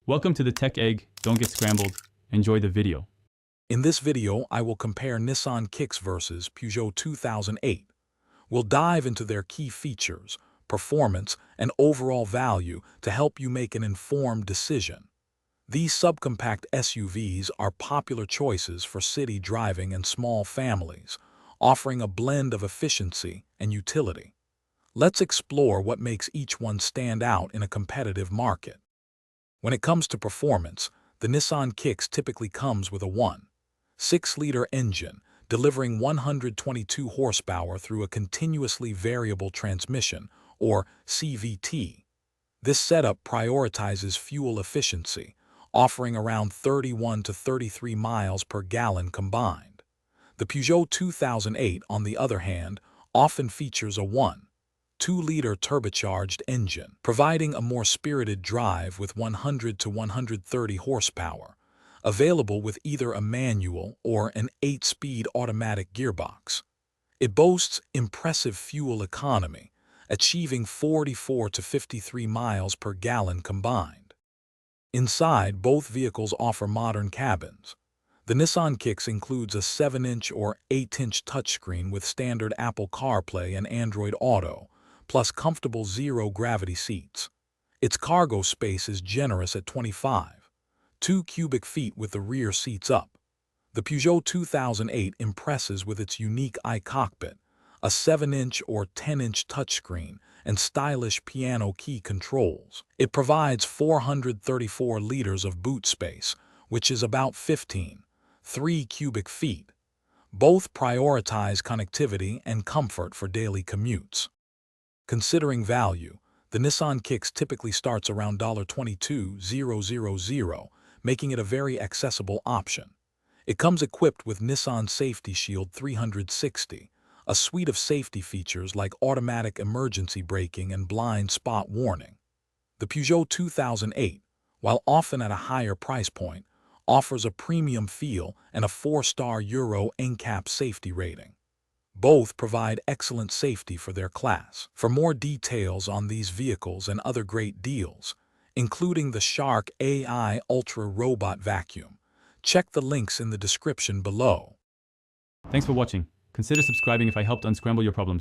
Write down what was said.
Welcome to the Tech Egg. Don't get scrambled. Enjoy the video. In this video, I will compare Nissan Kicks versus Peugeot 2008. We'll dive into their key features, performance, and overall value to help you make an informed decision. These subcompact SUVs are popular choices for city driving and small families, offering a blend of efficiency and utility. Let's explore what makes each one stand out in a competitive market. When it comes to performance, the Nissan Kicks typically comes with a 1.6-liter engine, delivering 122 horsepower through a continuously variable transmission, or CVT. This setup prioritizes fuel efficiency, offering around 31 to 33 miles per gallon combined. The Peugeot 2008, on the other hand, often features a 1.2-liter turbocharged engine, providing a more spirited drive with 100 to 130 horsepower, available with either a manual or an 8-speed automatic gearbox. It boasts impressive fuel economy, achieving 44 to 53 miles per gallon combined. Inside, both vehicles offer modern cabins. The Nissan Kicks includes a 7-inch or 8-inch touchscreen with standard Apple CarPlay and Android Auto, plus comfortable zero-gravity seats. Its cargo space is generous at 25.2 cubic feet with the rear seats up. The Peugeot 2008 impresses with its unique iCockpit, a 7-inch or 10-inch touchscreen, and stylish piano key controls. It provides 434 liters of boot space, which is about 15.3 cubic feet. Both prioritize connectivity and comfort for daily commutes. Considering value, the Nissan Kicks typically starts around $22,000, making it a very accessible option. It comes equipped with Nissan Safety Shield 360, a suite of safety features like automatic emergency braking and blind spot warning. The Peugeot 2008, while often at a higher price point, offers a premium feel and a 4-star Euro NCAP safety rating. Both provide excellent safety for their class. For more details on these vehicles and other great deals, including the Shark AI Ultra Robot Vacuum, check the links in the description below. Thanks for watching. Consider subscribing if I helped unscramble your problems.